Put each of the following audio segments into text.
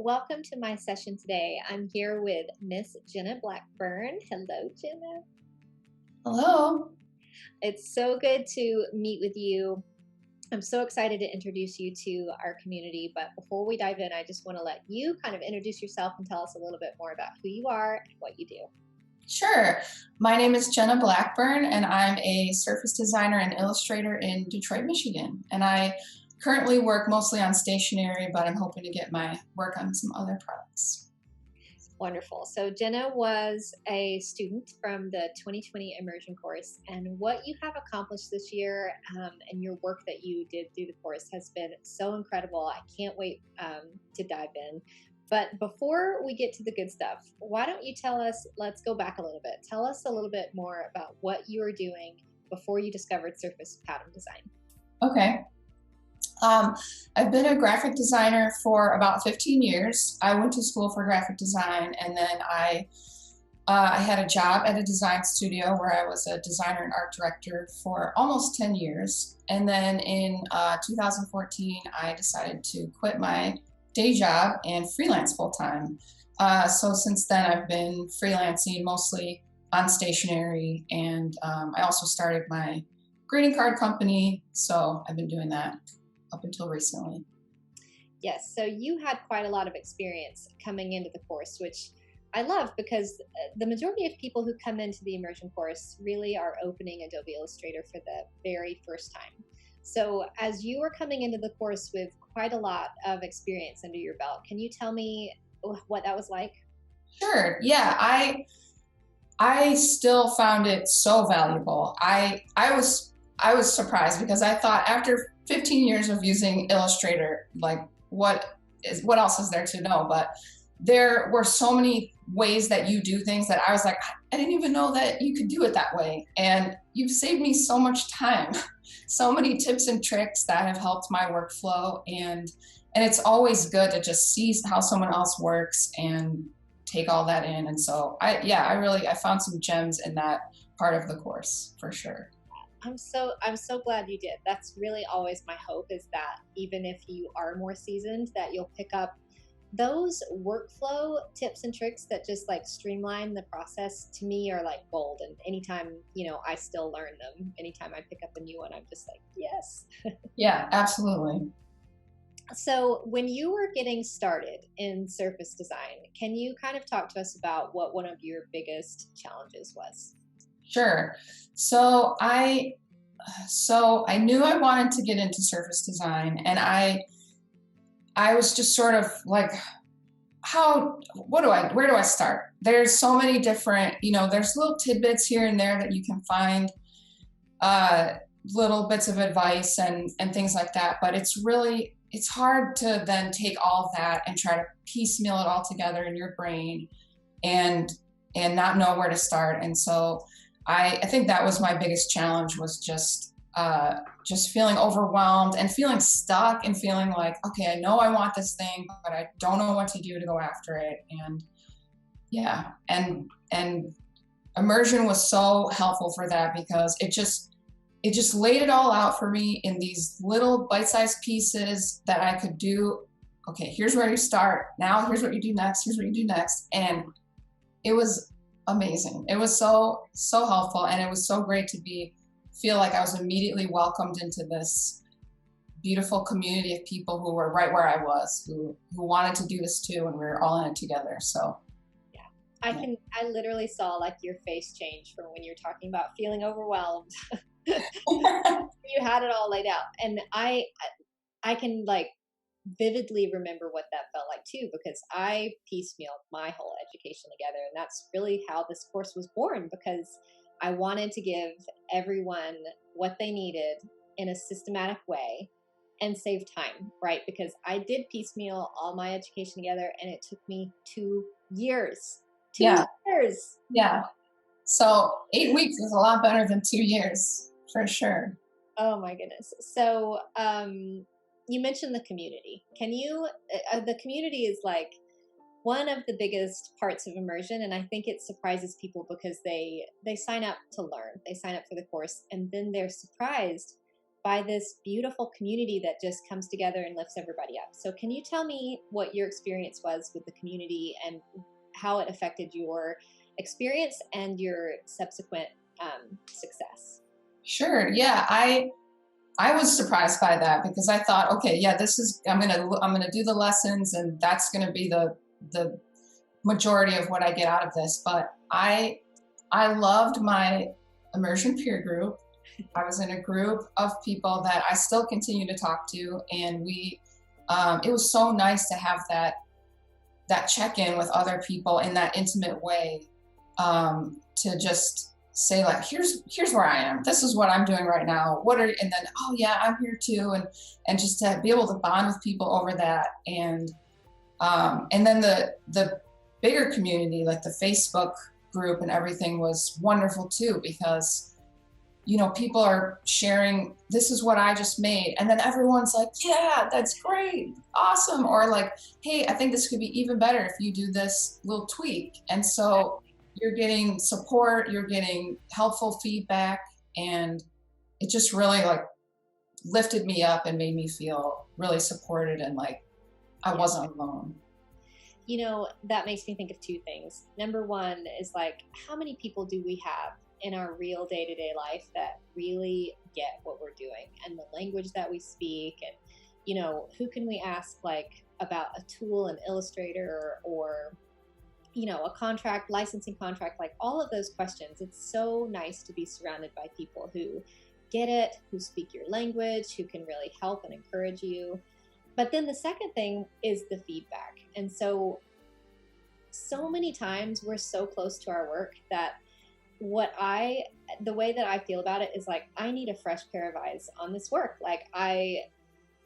welcome to my session today. I'm here with Miss Genna Blackburn. Hello, Genna. Hello. It's so good to meet with you. I'm so excited to introduce you to our community, but before we dive in, I just want to let you kind of introduce yourself and tell us a little bit more about who you are and what you do. Sure. My name is Genna Blackburn, and I'm a surface designer and illustrator in Detroit, Michigan. And I currently work mostly on stationery, but I'm hoping to get my work on some other products. Wonderful. So Genna was a student from the 2020 Immersion Course, and what you have accomplished this year and your work that you did through the course has been so incredible. I can't wait to dive in. But before we get to the good stuff, why don't you tell us, let's go back a little bit. Tell us a little bit more about what you were doing before you discovered surface pattern design. Okay. I've been a graphic designer for about 15 years. I went to school for graphic design, and then I had a job at a design studio where I was a designer and art director for almost 10 years. And then in 2014, I decided to quit my day job and freelance full-time. So since then, I've been freelancing mostly on stationery, and I also started my greeting card company. So I've been doing that up until recently. Yes, so you had quite a lot of experience coming into the course, which I love because the majority of people who come into the immersion course really are opening Adobe Illustrator for the very first time. So as you were coming into the course with quite a lot of experience under your belt, can you tell me what that was like? Sure. Yeah, I still found it so valuable. I was surprised because I thought after 15 years of using Illustrator, like what else is there to know? But there were so many ways that you do things that I was like, I didn't even know that you could do it that way. And you've saved me so much time, so many tips and tricks that have helped my workflow. And it's always good to just see how someone else works and take all that in. And so I found some gems in that part of the course for sure. I'm so glad you did. That's really always my hope, is that even if you are more seasoned, that you'll pick up those workflow tips and tricks that just like streamline the process. To me, are like gold. And anytime, I still learn them. Anytime I pick up a new one, I'm just like, yes. Yeah, absolutely. So when you were getting started in surface design, can you kind of talk to us about what one of your biggest challenges was? Sure. So I knew I wanted to get into surface design, and I was just sort of like, where do I start? There's so many different, there's little tidbits here and there that you can find, little bits of advice and things like that. But it's hard to then take all of that and try to piecemeal it all together in your brain and not know where to start. And so I think that was my biggest challenge, was just feeling overwhelmed and feeling stuck and feeling like, okay, I know I want this thing, but I don't know what to do to go after it. And yeah, and immersion was so helpful for that because it just laid it all out for me in these little bite-sized pieces that I could do. Okay, here's where you start. Now here's what you do next. Here's what you do next. And it was amazing. It was so helpful, and it was so great to feel like I was immediately welcomed into this beautiful community of people who were right where I was, who wanted to do this too, and we were all in it together. So I literally saw like your face change from when you're talking about feeling overwhelmed. You had it all laid out, and I can like vividly remember what that felt like too, because I piecemealed my whole education together, and that's really how this course was born, because I wanted to give everyone what they needed in a systematic way and save time, right? Because I did piecemeal all my education together, and it took me 2 years. 2 years. Yeah. So 8 weeks is a lot better than 2 years, for sure. Oh my goodness. So, you mentioned the community. Can you, the community is like one of the biggest parts of immersion, and I think it surprises people because they sign up to learn. They sign up for the course, and then they're surprised by this beautiful community that just comes together and lifts everybody up. So can you tell me what your experience was with the community and how it affected your experience and your subsequent success? Sure. Yeah, I was surprised by that because I thought, okay, yeah, I'm gonna do the lessons and that's gonna be the majority of what I get out of this. But I loved my immersion peer group. I was in a group of people that I still continue to talk to, and it was so nice to have that check-in with other people in that intimate way, to just say like, here's where I am. This is what I'm doing right now. And then, oh yeah, I'm here too. And just to be able to bond with people over that. And then the bigger community, like the Facebook group and everything, was wonderful too, because, people are sharing, this is what I just made. And then everyone's like, yeah, that's great. Awesome. Or like, hey, I think this could be even better if you do this little tweak. And so you're getting support, you're getting helpful feedback, and it just really like lifted me up and made me feel really supported and like I wasn't alone. That makes me think of two things. Number one is like, how many people do we have in our real day-to-day life that really get what we're doing and the language that we speak? And, who can we ask like about a tool, an Illustrator, or a licensing contract, like all of those questions. It's so nice to be surrounded by people who get it, who speak your language, who can really help and encourage you. But then the second thing is the feedback. And so many times we're so close to our work that the way that I feel about it is like, I need a fresh pair of eyes on this work. Like I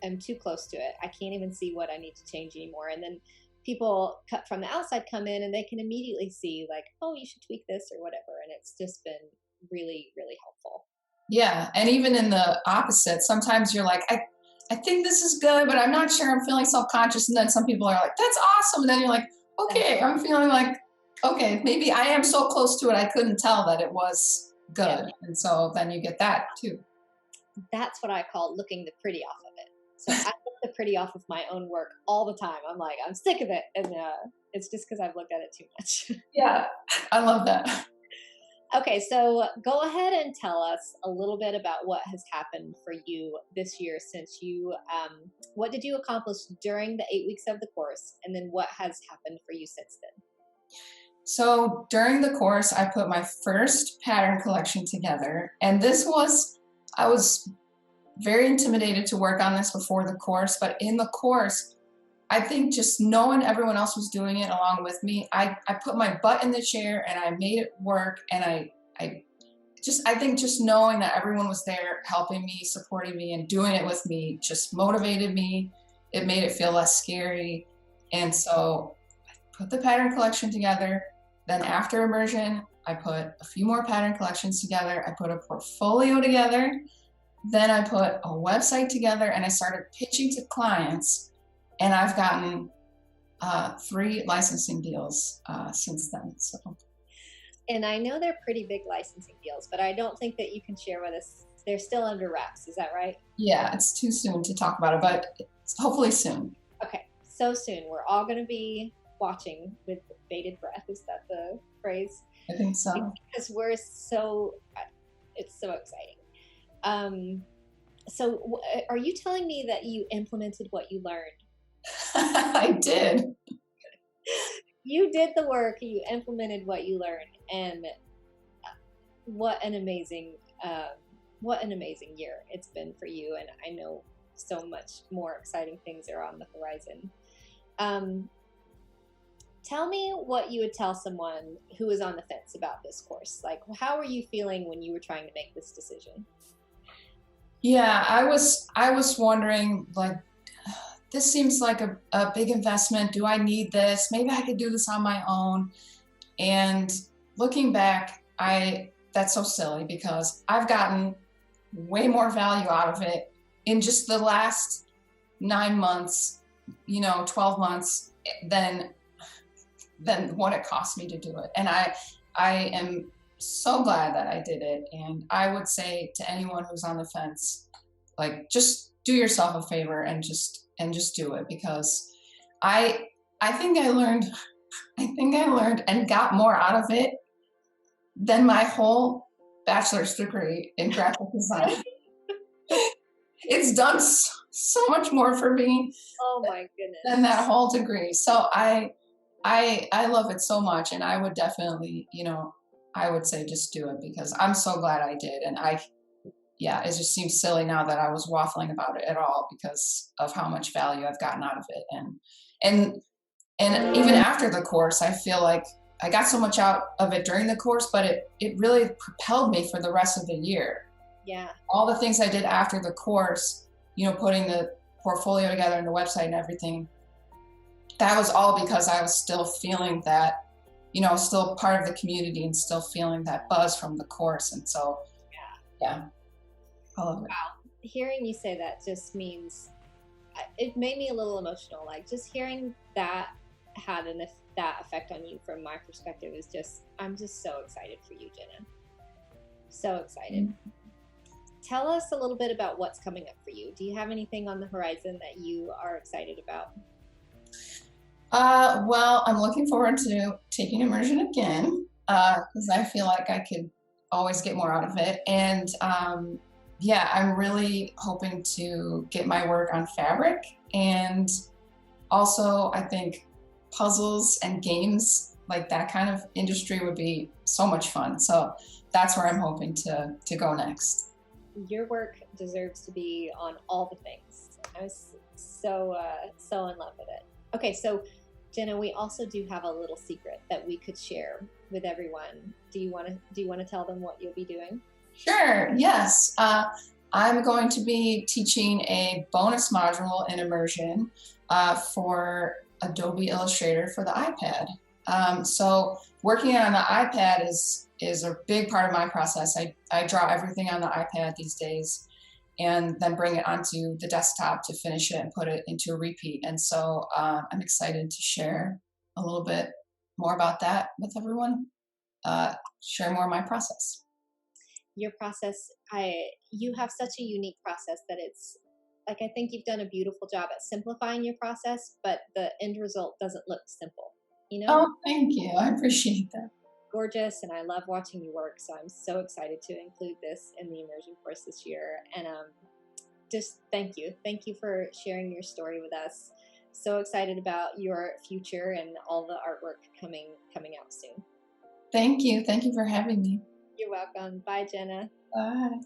am too close to it. I can't even see what I need to change anymore. And then people from the outside come in and they can immediately see like, oh, you should tweak this or whatever. And it's just been really, really helpful. Yeah. And even in the opposite, sometimes you're like, I think this is good, but I'm not sure. I'm feeling self-conscious. And then some people are like, that's awesome. And then you're like, okay, I'm feeling like, okay, maybe I am so close to it, I couldn't tell that it was good. Yeah. And so then you get that too. That's what I call looking the pretty off of it. So I look the pretty off of my own work all the time. I'm like, I'm sick of it. And it's just because I've looked at it too much. Yeah, I love that. Okay, so go ahead and tell us a little bit about what has happened for you this year since what did you accomplish during the 8 weeks of the course? And then what has happened for you since then? So during the course, I put my first pattern collection together. And I was very intimidated to work on this before the course, but in the course, I think just knowing everyone else was doing it along with me, I put my butt in the chair and I made it work. And I think just knowing that everyone was there helping me, supporting me, and doing it with me just motivated me. It made it feel less scary. And so I put the pattern collection together. Then after immersion, I put a few more pattern collections together. I put a portfolio together. Then I put a website together and I started pitching to clients. And I've gotten 3 licensing deals since then. So. And I know they're pretty big licensing deals, but I don't think that you can share with us. They're still under wraps. Is that right? Yeah, it's too soon to talk about it, but hopefully soon. Okay, so soon. We're all going to be watching with bated breath. Is that the phrase? I think so. Because it's so exciting. So are you telling me that you implemented what you learned? I did. You did the work, you implemented what you learned, and what an amazing year it's been for you. And I know so much more exciting things are on the horizon. Tell me what you would tell someone who is on the fence about this course. Like, how were you feeling when you were trying to make this decision? Yeah, I was wondering, like, this seems like a big investment. Do I need this? Maybe I could do this on my own. And looking back, that's so silly because I've gotten way more value out of it in just the last 9 months, 12 months than what it cost me to do it. And I am so glad that I did it. And I would say to anyone who's on the fence, like, just do yourself a favor and just do it, because I think I learned and got more out of it than my whole bachelor's degree in graphic design. It's done so much more for me. Oh my goodness. Than that whole degree. So I love it so much, and I would definitely, I would say just do it, because I'm so glad I did. And it just seems silly now that I was waffling about it at all, because of how much value I've gotten out of it. And even after the course, I feel like I got so much out of it during the course, but it really propelled me for the rest of the year. Yeah. All the things I did after the course, putting the portfolio together and the website and everything, that was all because I was still feeling that, still part of the community and still feeling that buzz from the course. And so, yeah, I love it. Wow. Hearing you say that just means, it made me a little emotional. Like, just hearing that had that effect on you from my perspective is just, I'm just so excited for you, Genna. So excited. Mm-hmm. Tell us a little bit about what's coming up for you. Do you have anything on the horizon that you are excited about? Well, I'm looking forward to taking immersion again, because I feel like I could always get more out of it. And I'm really hoping to get my work on fabric, and also I think puzzles and games, like that kind of industry, would be so much fun. So that's where I'm hoping to go next. Your work deserves to be on all the things. I was so in love with it. Okay, so Genna, we also do have a little secret that we could share with everyone. Do you want to tell them what you'll be doing? Sure. Yes. I'm going to be teaching a bonus module in immersion for Adobe Illustrator for the iPad. So working on the iPad is a big part of my process. I draw everything on the iPad these days, and then bring it onto the desktop to finish it and put it into a repeat. And so I'm excited to share a little bit more about that with everyone, share more of my process. Your process, you have such a unique process that it's like, I think you've done a beautiful job at simplifying your process, but the end result doesn't look simple, Oh, thank you. I appreciate that. Gorgeous, and I love watching you work, so I'm so excited to include this in the immersion course this year. And just thank you for sharing your story with us. So excited about your future and all the artwork coming out soon. Thank you for having me. You're welcome. Bye, Genna. Bye.